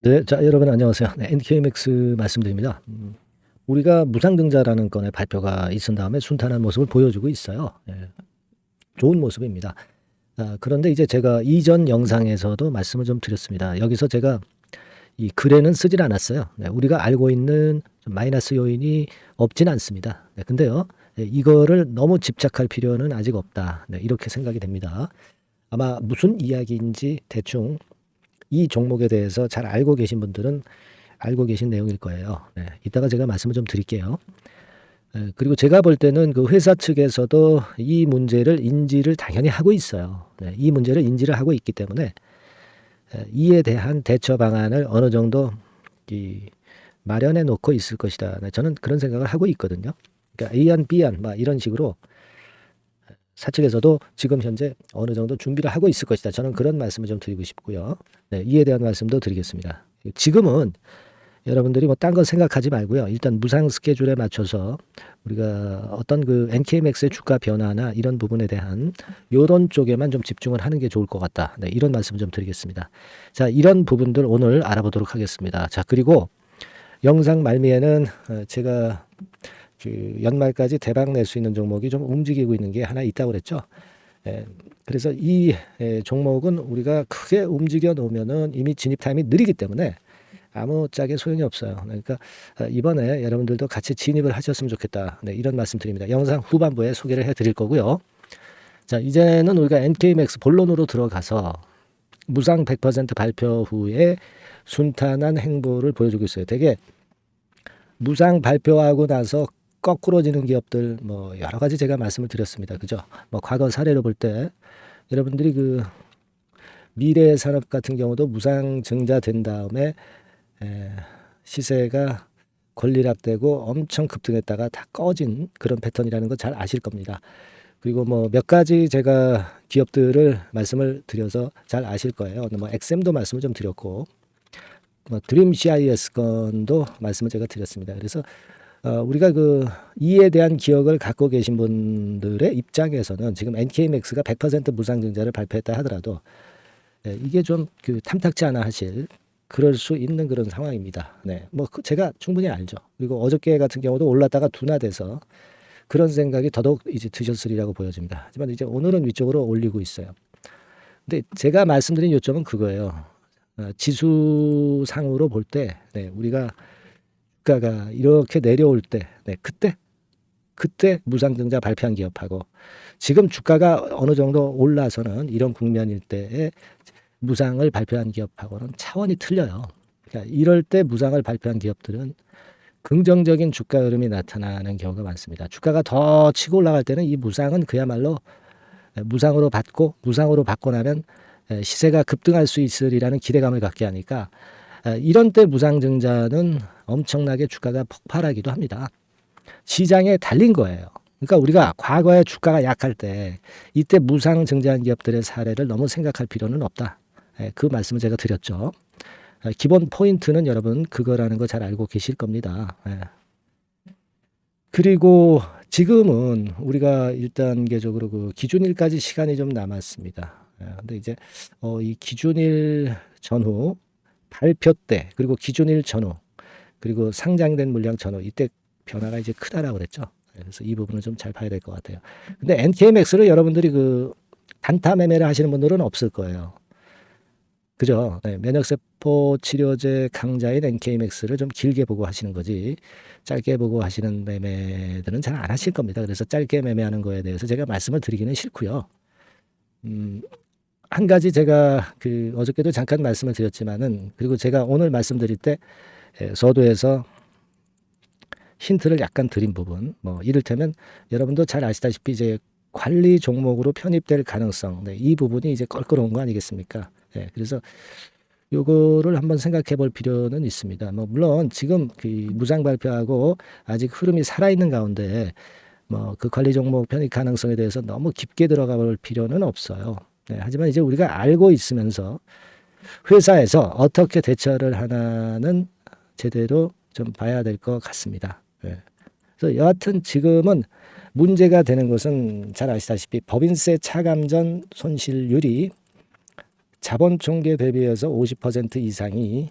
네, 자, 여러분 안녕하세요. 네, NKMX 말씀드립니다. 우리가 무상증자라는 건의 발표가 있은 다음에 순탄한 모습을 보여주고 있어요. 예, 좋은 모습입니다. 그런데 이제 제가 이전 영상에서도 말씀을 좀 드렸습니다. 여기서 제가 이 글에는 쓰질 않았어요. 네, 우리가 알고 있는 좀 마이너스 요인이 없진 않습니다. 네, 근데요, 이거를 너무 집착할 필요는 아직 없다. 네, 이렇게 생각이 됩니다. 아마 무슨 이야기인지 대충 이 종목에 대해서 잘 알고 계신 분들은 알고 계신 내용일 거예요. 네, 이따가 제가 말씀을 좀 드릴게요. 그리고 제가 볼 때는 그 회사 측에서도 이 문제를 인지를 당연히 하고 있어요. 네, 이 문제를 인지를 하고 있기 때문에 이에 대한 대처 방안을 어느 정도 마련해 놓고 있을 것이다. 네, 저는 그런 생각을 하고 있거든요. 그러니까 A안, B안 막 이런 식으로 사측에서도 지금 현재 어느 정도 준비를 하고 있을 것이다. 저는 그런 말씀을 좀 드리고 싶고요. 네, 이에 대한 말씀도 드리겠습니다. 지금은 여러분들이 뭐 딴 거 생각하지 말고요. 일단 무상 스케줄에 맞춰서 우리가 어떤 그 NKMX의 주가 변화나 이런 부분에 대한 요런 쪽에만 좀 집중을 하는 게 좋을 것 같다. 네, 이런 말씀 좀 드리겠습니다. 자, 이런 부분들 오늘 알아보도록 하겠습니다. 자, 그리고 영상 말미에는 제가 그 연말까지 대박 낼 수 있는 종목이 좀 움직이고 있는 게 하나 있다고 그랬죠. 그래서 이 종목은 우리가 크게 움직여 놓으면은 이미 진입 타임이 느리기 때문에 아무 짝에 소용이 없어요. 그러니까 이번에 여러분들도 같이 진입을 하셨으면 좋겠다. 네, 이런 말씀 드립니다. 영상 후반부에 소개를 해드릴 거고요. 자, 이제는 우리가 NKMX 본론으로 들어가서 무상 100% 발표 후에 순탄한 행보를 보여주고 있어요. 되게 무상 발표하고 나서 거꾸로지는 기업들 뭐 여러 가지 제가 말씀을 드렸습니다. 그죠? 뭐 과거 사례로 볼 때 여러분들이 그 미래산업 같은 경우도 무상 증자된 다음에 시세가 권리락되고 엄청 급등했다가 다 꺼진 그런 패턴이라는 거 잘 아실 겁니다. 그리고 뭐 몇 가지 제가 기업들을 말씀을 드려서 잘 아실 거예요. 뭐 엑셈도 말씀을 좀 드렸고 뭐 드림 CIS 건도 말씀을 제가 드렸습니다. 그래서 우리가 그 이에 대한 기억을 갖고 계신 분들의 입장에서는 지금 NKMX가 100% 무상증자를 발표했다 하더라도 이게 좀 그 탐탁지 않아 하실 그럴 수 있는 그런 상황입니다. 네, 뭐 제가 충분히 알죠. 그리고 어저께 같은 경우도 올랐다가 둔화돼서 그런 생각이 더더욱 이제 드셨으리라고 보여집니다. 하지만 이제 오늘은 위쪽으로 올리고 있어요. 근데 제가 말씀드린 요점은 그거예요. 지수상으로 볼 때, 네, 우리가 주가가 이렇게 내려올 때, 네, 그때 무상증자 발표한 기업하고 지금 주가가 어느 정도 올라서는 이런 국면일 때에 무상을 발표한 기업하고는 차원이 틀려요. 그러니까 이럴 때 무상을 발표한 기업들은 긍정적인 주가 흐름이 나타나는 경우가 많습니다. 주가가 더 치고 올라갈 때는 이 무상은 그야말로 무상으로 받고 나면 시세가 급등할 수 있으리라는 기대감을 갖게 하니까 이런 때 무상증자는 엄청나게 주가가 폭발하기도 합니다. 시장에 달린 거예요. 그러니까 우리가 과거에 주가가 약할 때 이때 무상증자한 기업들의 사례를 너무 생각할 필요는 없다. 그 말씀을 제가 드렸죠. 기본 포인트는 여러분 그거라는 거 잘 알고 계실 겁니다. 그리고 지금은 우리가 1단계적으로 그 기준일까지 시간이 좀 남았습니다. 근데 이제 이 기준일 전후 발표 때 그리고 기준일 전후 그리고 상장된 물량 전후 이때 변화가 이제 크다라고 그랬죠. 그래서 이 부분을 좀 잘 봐야 될 것 같아요. 근데 NKMX를 여러분들이 그 단타 매매를 하시는 분들은 없을 거예요. 그죠? 네, 면역세포 치료제 강자인 NKMX를 좀 길게 보고 하시는 거지 짧게 보고 하시는 매매들은 잘 안 하실 겁니다. 그래서 짧게 매매하는 거에 대해서 제가 말씀을 드리기는 싫고요. 한 가지 제가 그 어저께도 잠깐 말씀을 드렸지만은 그리고 제가 오늘 말씀드릴 때 서두에서 힌트를 약간 드린 부분 뭐 이를테면 여러분도 잘 아시다시피 이제 관리 종목으로 편입될 가능성 네, 이 부분이 이제 껄끄러운 거 아니겠습니까? 네, 그래서 요거를 한번 생각해 볼 필요는 있습니다. 뭐 물론 지금 그 무상 발표하고 아직 흐름이 살아있는 가운데 뭐 그 관리 종목 편입 가능성에 대해서 너무 깊게 들어가 볼 필요는 없어요. 네, 하지만 이제 우리가 알고 있으면서 회사에서 어떻게 대처를 하나는 제대로 좀 봐야 될 것 같습니다. 네. 그래서 여하튼 지금은 문제가 되는 것은 잘 아시다시피 법인세 차감전 손실률이 자본 총계 대비해서 50% 이상이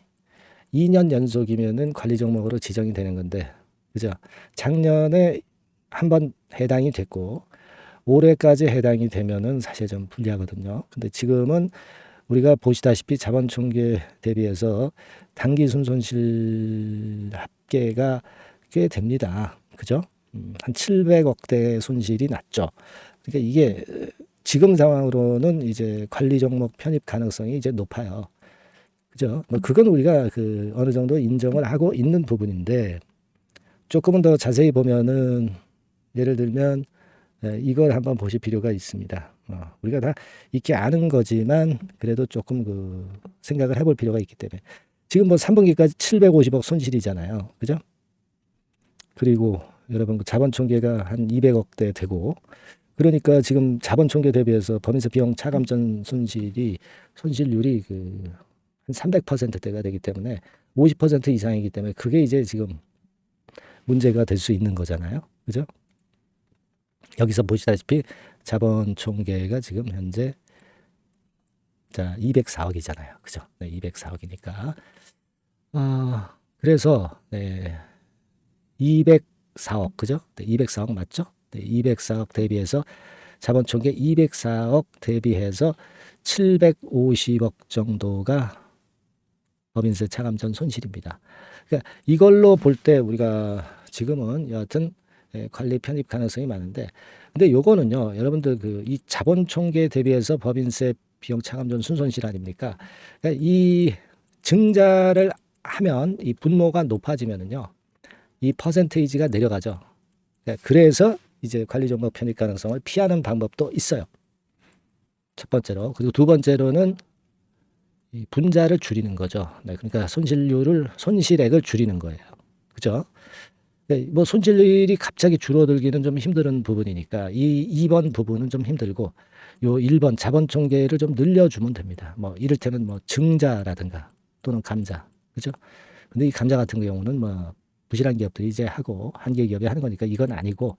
2년 연속이면은 관리 종목으로 지정이 되는 건데, 그죠? 작년에 한번 해당이 됐고 올해까지 해당이 되면은 사실 좀 불리하거든요. 근데 지금은 우리가 보시다시피 자본 총계 대비해서 당기 순손실 합계가 꽤 됩니다. 그죠? 한 700억대 손실이 났죠. 그러니까 이게 지금 상황으로는 이제 관리 종목 편입 가능성이 이제 높아요. 그죠? 뭐 그건 우리가 그 어느 정도 인정을 하고 있는 부분인데, 조금은 더 자세히 보면은 예를 들면 이걸 한번 보실 필요가 있습니다. 우리가 다 익히 아는 거지만 그래도 조금 그 생각을 해볼 필요가 있기 때문에, 지금 뭐 3분기까지 750억 손실이잖아요. 그죠? 그리고 여러분 그 자본 총계가 한 200억대 되고, 그러니까 지금 자본 총계 대비해서 법인세 비용 차감전 손실률이 그 한 300%대가 되기 때문에 50% 이상이기 때문에 그게 이제 지금 문제가 될 수 있는 거잖아요. 그죠? 여기서 보시다시피 자본 총계가 지금 현재 자 204억이잖아요. 그죠? 네, 204억이니까. 그래서 네, 204억 그죠? 네, 204억 맞죠? 네, 204억 대비해서 자본 총계 204억 대비해서 750억 정도가 법인세 차감전 손실입니다. 그러니까 이걸로 볼 때 우리가 지금은 여하튼 관리 편입 가능성이 많은데, 근데 요거는요 여러분들 그 이 자본 총계 대비해서 법인세 비용 차감전 순손실 아닙니까? 그러니까 이 증자를 하면 이 분모가 높아지면은요 이 퍼센테이지가 내려가죠. 그러니까 그래서 이제 관리 종목 편입 가능성을 피하는 방법도 있어요. 첫 번째로. 그리고 두 번째로는 이 분자를 줄이는 거죠. 네, 그러니까 손실액을 줄이는 거예요. 그죠? 네, 뭐 손실이 갑자기 줄어들기는 좀 힘든 부분이니까 이 2번 부분은 좀 힘들고, 요 1번 자본 총계를 좀 늘려주면 됩니다. 뭐 이를테면 뭐 증자라든가 또는 감자. 그죠? 근데 이 감자 같은 경우는 뭐 부실한 기업들이 이제 하고 한계 기업이 하는 거니까 이건 아니고,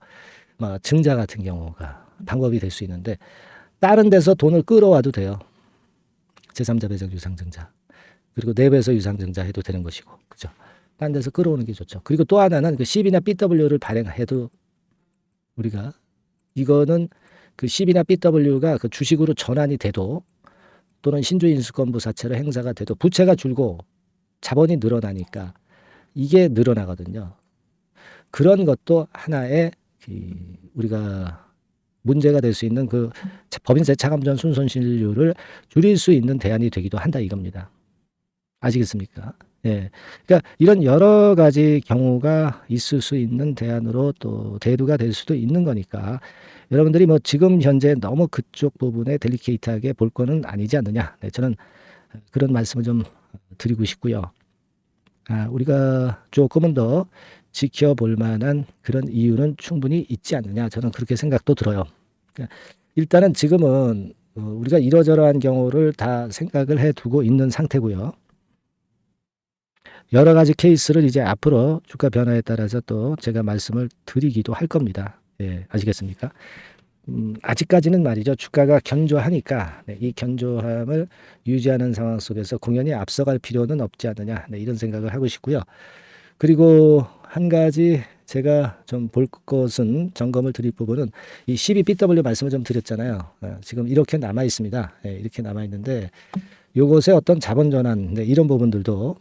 뭐 증자 같은 경우가 방법이 될 수 있는데, 다른 데서 돈을 끌어와도 돼요. 제3자 배정 유상증자. 그리고 내부에서 유상증자 해도 되는 것이고. 그죠? 딴 데서 끌어오는 게 좋죠. 그리고 또 하나는 그 CB나 BW를 발행해도 우리가 이거는 그 CB나 BW가 그 주식으로 전환이 돼도 또는 신주인수권부 사채로 행사가 돼도 부채가 줄고 자본이 늘어나니까 이게 늘어나거든요. 그런 것도 하나의 우리가 문제가 될 수 있는 그 법인세 차감전 순손실률을 줄일 수 있는 대안이 되기도 한다 이겁니다. 아시겠습니까? 예. 그러니까 이런 여러 가지 경우가 있을 수 있는 대안으로 또 대두가 될 수도 있는 거니까, 여러분들이 뭐 지금 현재 너무 그쪽 부분에 델리케이트하게 볼 거는 아니지 않느냐. 네, 저는 그런 말씀을 좀 드리고 싶고요. 우리가 조금은 더 지켜볼 만한 그런 이유는 충분히 있지 않느냐. 저는 그렇게 생각도 들어요. 그러니까 일단은 지금은 우리가 이러저러한 경우를 다 생각을 해두고 있는 상태고요. 여러 가지 케이스를 이제 앞으로 주가 변화에 따라서 또 제가 말씀을 드리기도 할 겁니다. 예, 아시겠습니까? 아직까지는 말이죠. 주가가 견조하니까 이 견조함을 유지하는 상황 속에서 공연히 앞서갈 필요는 없지 않느냐. 이런 생각을 하고 싶고요. 그리고 한 가지 제가 좀 볼 것은 점검을 드릴 부분은 이 12BW 말씀을 좀 드렸잖아요. 지금 이렇게 남아 있습니다. 이렇게 남아 있는데 요것의 어떤 자본 전환 이런 부분들도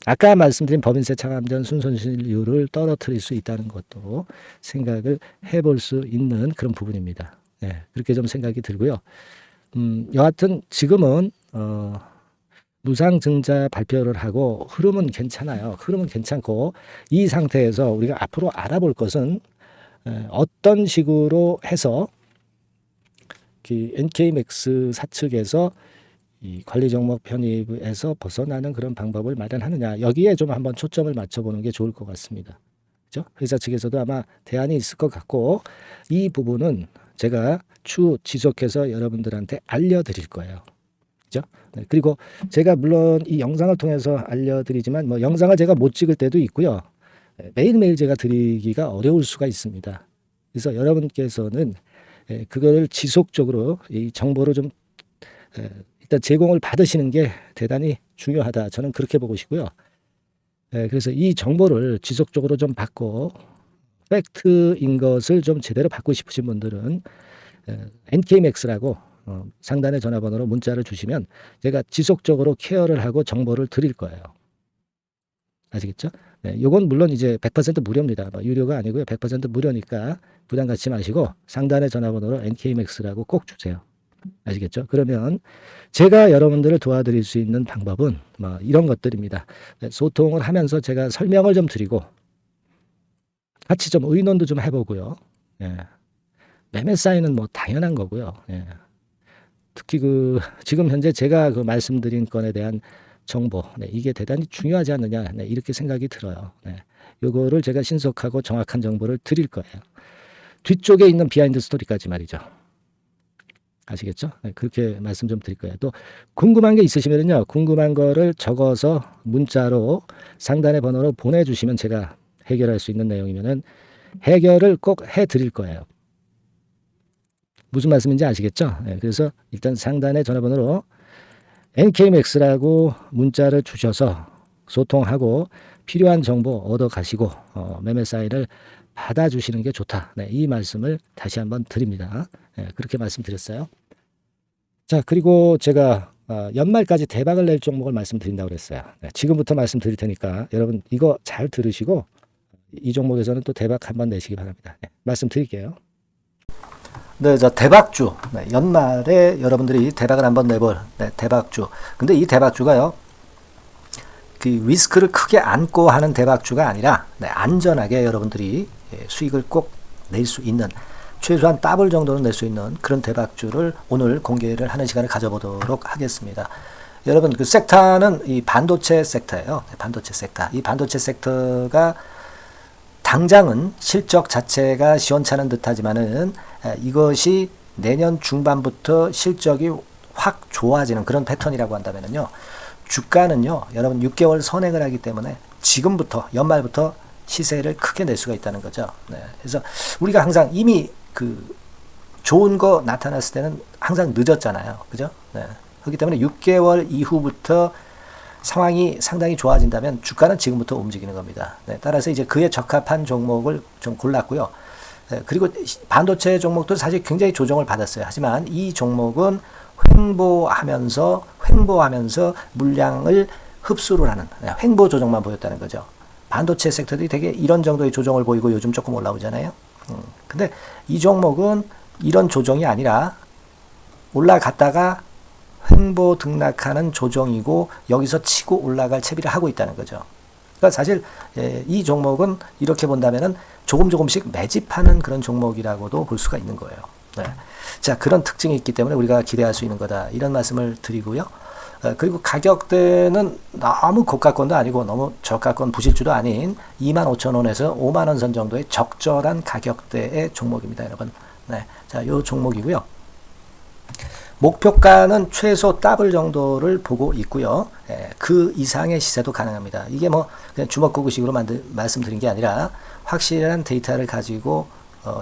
아까 말씀드린 법인세 차감전 순손실률을 떨어뜨릴 수 있다는 것도 생각을 해볼 수 있는 그런 부분입니다. 그렇게 좀 생각이 들고요. 여하튼 지금은 무상증자 발표를 하고 흐름은 괜찮아요. 흐름은 괜찮고, 이 상태에서 우리가 앞으로 알아볼 것은 어떤 식으로 해서 NK맥스 사측에서 이 관리 종목 편입에서 벗어나는 그런 방법을 마련하느냐, 여기에 좀 한번 초점을 맞춰보는 게 좋을 것 같습니다. 그죠? 회사 측에서도 아마 대안이 있을 것 같고, 이 부분은 제가 추후 지속해서 여러분들한테 알려드릴 거예요. 그죠? 네, 그리고 제가 물론 이 영상을 통해서 알려드리지만 뭐 영상을 제가 못 찍을 때도 있고요. 매일매일 제가 드리기가 어려울 수가 있습니다. 그래서 여러분께서는 그거를 지속적으로 이 정보를 좀 일단 제공을 받으시는 게 대단히 중요하다. 저는 그렇게 보고 싶고요. 그래서 이 정보를 지속적으로 좀 받고 팩트인 것을 좀 제대로 받고 싶으신 분들은 NKMAX라고 상단의 전화번호로 문자를 주시면 제가 지속적으로 케어를 하고 정보를 드릴 거예요. 아시겠죠? 네, 요건 물론 이제 100% 무료입니다. 뭐 유료가 아니고요. 100% 무료니까 부담 갖지 마시고 상단의 전화번호로 NKMAX라고 꼭 주세요. 아시겠죠? 그러면 제가 여러분들을 도와드릴 수 있는 방법은 뭐 이런 것들입니다. 소통을 하면서 제가 설명을 좀 드리고 같이 좀 의논도 좀 해보고요. 예. 매매 사인은 뭐 당연한 거고요. 예. 특히 지금 현재 제가 말씀드린 건에 대한 정보, 이게 대단히 중요하지 않느냐, 이렇게 생각이 들어요. 요거를 제가 신속하고 정확한 정보를 드릴 거예요. 뒤쪽에 있는 비하인드 스토리까지 말이죠. 아시겠죠? 그렇게 말씀 좀 드릴 거예요. 또 궁금한 게 있으시면요, 궁금한 거를 적어서 문자로 상단의 번호로 보내주시면 제가 해결할 수 있는 내용이면은 해결을 꼭 해드릴 거예요. 무슨 말씀인지 아시겠죠? 그래서 일단 상단의 전화번호로 NKMAX라고 문자를 주셔서 소통하고 필요한 정보 얻어 가시고 매매 사인을 받아주시는 게 좋다. 이 말씀을 다시 한번 드립니다. 그렇게 말씀드렸어요. 자, 그리고 제가 연말까지 대박을 낼 종목을 말씀드린다고 그랬어요. 지금부터 말씀드릴 테니까 여러분 이거 잘 들으시고 이 종목에서는 또 대박 한번 내시기 바랍니다. 말씀드릴게요. 네, 저 대박주. 연말에 여러분들이 대박을 한번 내볼 대박주. 근데 이 대박주가요, 그 리스크를 크게 안고 하는 대박주가 아니라 안전하게 여러분들이 수익을 꼭 낼 수 있는, 최소한 더블 정도는 낼 수 있는 그런 대박주를 오늘 공개를 하는 시간을 가져보도록 하겠습니다. 여러분, 그 섹터는 이 반도체 섹터예요. 반도체 섹터. 이 반도체 섹터가 당장은 실적 자체가 시원찮은 듯하지만은 이것이 내년 중반부터 실적이 확 좋아지는 그런 패턴이라고 한다면요, 주가는요, 여러분 6개월 선행을 하기 때문에 지금부터 연말부터 시세를 크게 낼 수가 있다는 거죠. 그래서 우리가 항상 이미 좋은 거 나타났을 때는 항상 늦었잖아요, 그죠? 그렇기 때문에 6개월 이후부터 상황이 상당히 좋아진다면 주가는 지금부터 움직이는 겁니다. 따라서 이제 그에 적합한 종목을 좀 골랐고요. 그리고 반도체 종목도 사실 굉장히 조정을 받았어요. 하지만 이 종목은 횡보하면서 물량을 흡수를 하는 횡보 조정만 보였다는 거죠. 반도체 섹터들이 되게 이런 정도의 조정을 보이고 요즘 조금 올라오잖아요. 근데 이 종목은 이런 조정이 아니라 올라갔다가 횡보 등락하는 조정이고 여기서 치고 올라갈 채비를 하고 있다는 거죠. 그러니까 사실 이 종목은 이렇게 본다면은 조금씩 매집하는 그런 종목이라고도 볼 수가 있는 거예요. 자, 그런 특징이 있기 때문에 우리가 기대할 수 있는 거다, 이런 말씀을 드리고요. 그리고 가격대는 너무 고가권도 아니고 너무 저가권 부실주도 아닌 25,000원에서 50,000원 선 정도의 적절한 가격대의 종목입니다, 여러분. 자, 요 종목이고요. 목표가는 최소 더블 정도를 보고 있고요. 그 이상의 시세도 가능합니다. 이게 뭐 그냥 주먹구구식으로 말씀드린 게 아니라 확실한 데이터를 가지고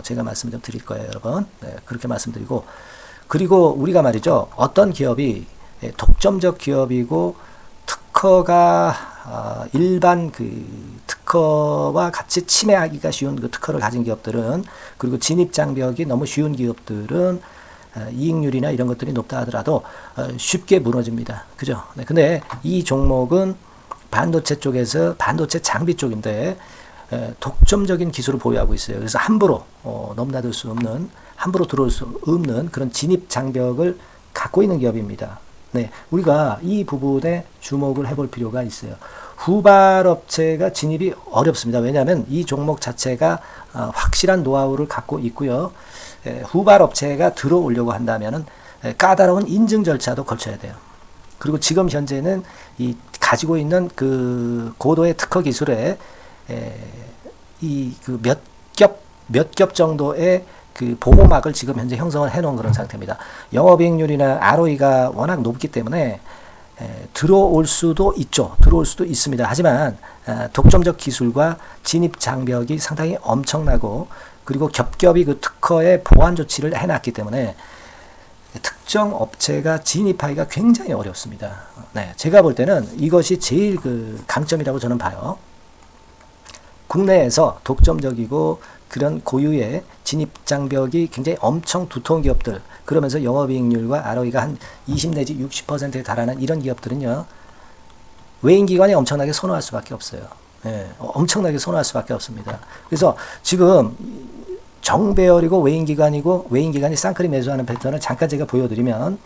제가 말씀을 좀 드릴 거예요, 여러분. 그렇게 말씀드리고, 그리고 우리가 말이죠, 어떤 기업이 독점적 기업이고 특허가 일반 특허와 같이 침해하기가 쉬운 그 특허를 가진 기업들은, 그리고 진입 장벽이 너무 쉬운 기업들은 이익률이나 이런 것들이 높다 하더라도 쉽게 무너집니다. 그죠? 근데 이 종목은 반도체 쪽에서 반도체 장비 쪽인데 독점적인 기술을 보유하고 있어요. 그래서 함부로 넘나들 수 없는, 함부로 들어올 수 없는 그런 진입 장벽을 갖고 있는 기업입니다. 우리가 이 부분에 주목을 해볼 필요가 있어요. 후발업체가 진입이 어렵습니다. 왜냐하면 이 종목 자체가 확실한 노하우를 갖고 있고요. 후발업체가 들어오려고 한다면은 까다로운 인증 절차도 거쳐야 돼요. 그리고 지금 현재는 이 가지고 있는 그 고도의 특허 기술에 몇 겹 정도의 그 보호막을 지금 현재 형성을 해놓은 그런 상태입니다. 영업이익률이나 ROE가 워낙 높기 때문에 들어올 수도 있죠. 들어올 수도 있습니다. 하지만 독점적 기술과 진입 장벽이 상당히 엄청나고, 그리고 겹겹이 그 특허의 보완 조치를 해놨기 때문에 특정 업체가 진입하기가 굉장히 어렵습니다. 네, 제가 볼 때는 이것이 제일 그 강점이라고 저는 봐요. 국내에서 독점적이고 그런 고유의 진입 장벽이 굉장히 엄청 두터운 기업들, 그러면서 영업이익률과 ROE가 한 20 내지 60%에 달하는 이런 기업들은요, 외인기관이 엄청나게 선호할 수밖에 없어요. 예, 엄청나게 선호할 수밖에 없습니다. 그래서 지금 정배열이고 외인기관이고 외인기관이 쌍끌이 매수하는 패턴을 잠깐 제가 보여드리면,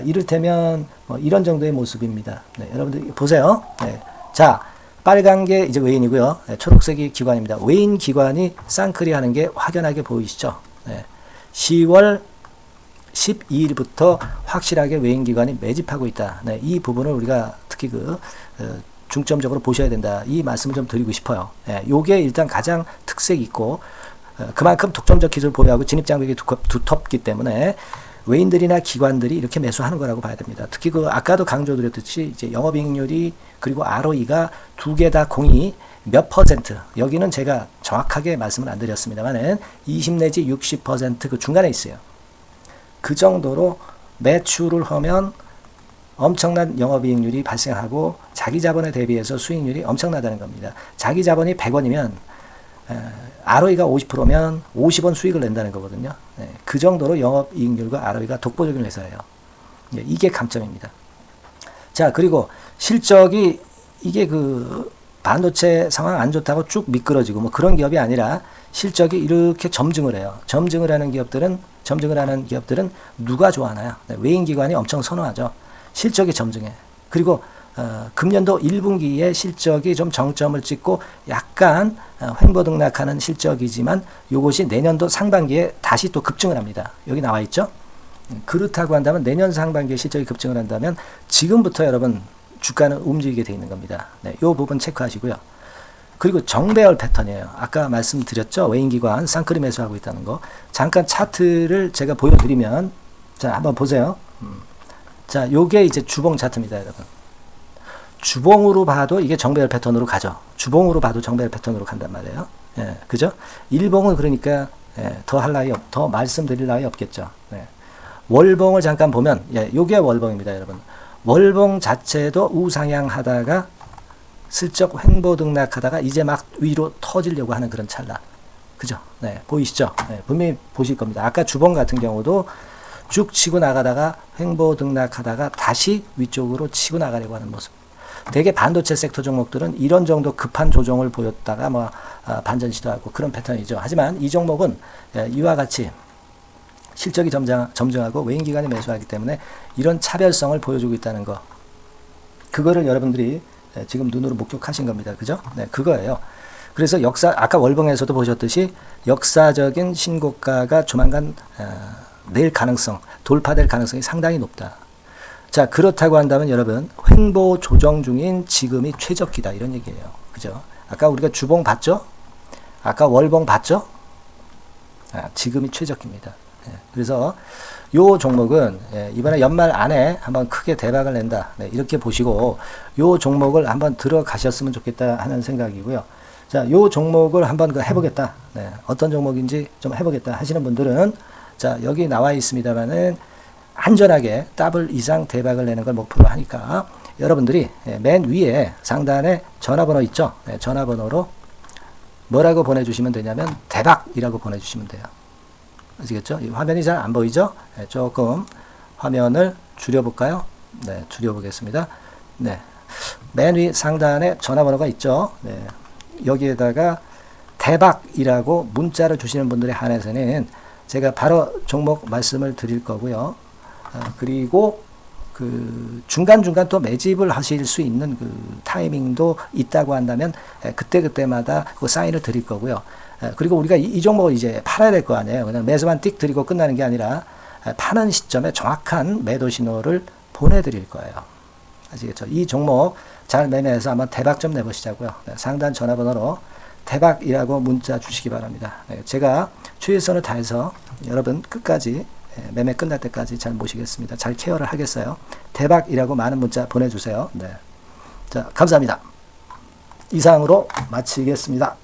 이를테면 이런 정도의 모습입니다. 네, 여러분들 보세요. 네, 자, 빨간 게 이제 외인이고요. 네, 초록색이 기관입니다. 외인 기관이 쌍끌이 하는 게 확연하게 보이시죠? 네, 10월 12일부터 확실하게 외인 기관이 매집하고 있다. 네, 이 부분을 우리가 특히 중점적으로 보셔야 된다. 이 말씀을 좀 드리고 싶어요. 네, 요게 일단 가장 특색이 있고, 그만큼 독점적 기술을 보유하고 진입장벽이 두텁기 때문에 외인들이나 기관들이 이렇게 매수하는 거라고 봐야 됩니다. 특히 아까도 강조드렸듯이 이제 영업이익률이 그리고 ROE가 두 개 다 공이 몇 퍼센트, 여기는 제가 정확하게 말씀을 안 드렸습니다만은 20 내지 60% 그 중간에 있어요. 그 정도로 매출을 하면 엄청난 영업이익률이 발생하고 자기 자본에 대비해서 수익률이 엄청나다는 겁니다. 자기 자본이 100원이면 ROE가 50%면 50원 수익을 낸다는 거거든요. 네, 그 정도로 영업이익률과 ROE가 독보적인 회사예요. 네, 이게 강점입니다. 자, 그리고 실적이 이게 반도체 상황 안 좋다고 쭉 미끄러지고 뭐 그런 기업이 아니라 실적이 이렇게 점증을 해요. 점증을 하는 기업들은 누가 좋아하나요? 네, 외인기관이 엄청 선호하죠. 실적이 점증해. 그리고 금년도 1분기에 실적이 좀 정점을 찍고 약간 횡보등락하는 실적이지만 이것이 내년도 상반기에 다시 또 급증을 합니다. 여기 나와 있죠? 그렇다고 한다면 내년 상반기에 실적이 급증을 한다면 지금부터 여러분 주가는 움직이게 돼 있는 겁니다. 네, 이 부분 체크하시고요. 그리고 정배열 패턴이에요. 아까 말씀드렸죠? 외인기관 쌍끌이 매수하고 있다는 거. 잠깐 차트를 제가 보여드리면, 자, 한번 보세요. 자, 요게 이제 주봉 차트입니다, 여러분. 주봉으로 봐도 이게 정배열 패턴으로 가죠. 주봉으로 봐도 정배열 패턴으로 간단 말이에요. 예, 그죠? 일봉은 그러니까 더 말씀드릴 나위 없겠죠. 네. 월봉을 잠깐 보면, 요게 월봉입니다, 여러분. 월봉 자체도 우상향하다가 슬쩍 횡보등락하다가 이제 막 위로 터지려고 하는 그런 찰나. 그죠? 네, 보이시죠? 네, 분명히 보실 겁니다. 아까 주봉 같은 경우도 쭉 치고 나가다가 횡보등락하다가 다시 위쪽으로 치고 나가려고 하는 모습. 대개 반도체 섹터 종목들은 이런 정도 급한 조정을 보였다가 반전 시도하고 그런 패턴이죠. 하지만 이 종목은 이와 같이 실적이 점증하고 외인기관이 매수하기 때문에 이런 차별성을 보여주고 있다는 거. 그거를 여러분들이 지금 눈으로 목격하신 겁니다. 그죠? 네, 그거예요. 그래서 아까 월봉에서도 보셨듯이 역사적인 신고가가 조만간 돌파될 가능성이 상당히 높다. 자, 그렇다고 한다면 여러분, 횡보 조정 중인 지금이 최적기다. 이런 얘기예요. 그죠? 아까 우리가 주봉 봤죠? 아까 월봉 봤죠? 지금이 최적기입니다. 그래서 요 종목은 이번에 연말 안에 한번 크게 대박을 낸다. 네, 이렇게 보시고 요 종목을 한번 들어가셨으면 좋겠다 하는 생각이고요. 자, 요 종목을 한번 해보겠다. 네, 어떤 종목인지 좀 해보겠다 하시는 분들은 자, 여기 나와 있습니다만은 안전하게 더블 이상 대박을 내는 걸 목표로 하니까 여러분들이 맨 위에 상단에 전화번호 있죠? 네, 전화번호로 뭐라고 보내주시면 되냐면 대박이라고 보내주시면 돼요. 아시겠죠? 이 화면이 잘 안 보이죠? 네, 조금 화면을 줄여볼까요? 네, 줄여보겠습니다. 네, 맨 위 상단에 전화번호가 있죠? 네, 여기에다가 대박이라고 문자를 주시는 분들에 한해서는 제가 바로 종목 말씀을 드릴 거고요. 그리고 중간중간 또 매집을 하실 수 있는 타이밍도 있다고 한다면 그때마다 그 사인을 드릴 거고요. 그리고 우리가 이 종목을 이제 팔아야 될 거 아니에요. 그냥 매수만 띡 드리고 끝나는 게 아니라 파는 시점에 정확한 매도 신호를 보내드릴 거예요. 아시겠죠? 이 종목 잘 매매해서 한번 대박 좀 내보시자고요. 상단 전화번호로 대박이라고 문자 주시기 바랍니다. 제가 최선을 다해서 여러분 끝까지 매매 끝날 때까지 잘 모시겠습니다. 잘 케어를 하겠어요. 대박이라고 많은 문자 보내주세요. 네. 자, 감사합니다. 이상으로 마치겠습니다.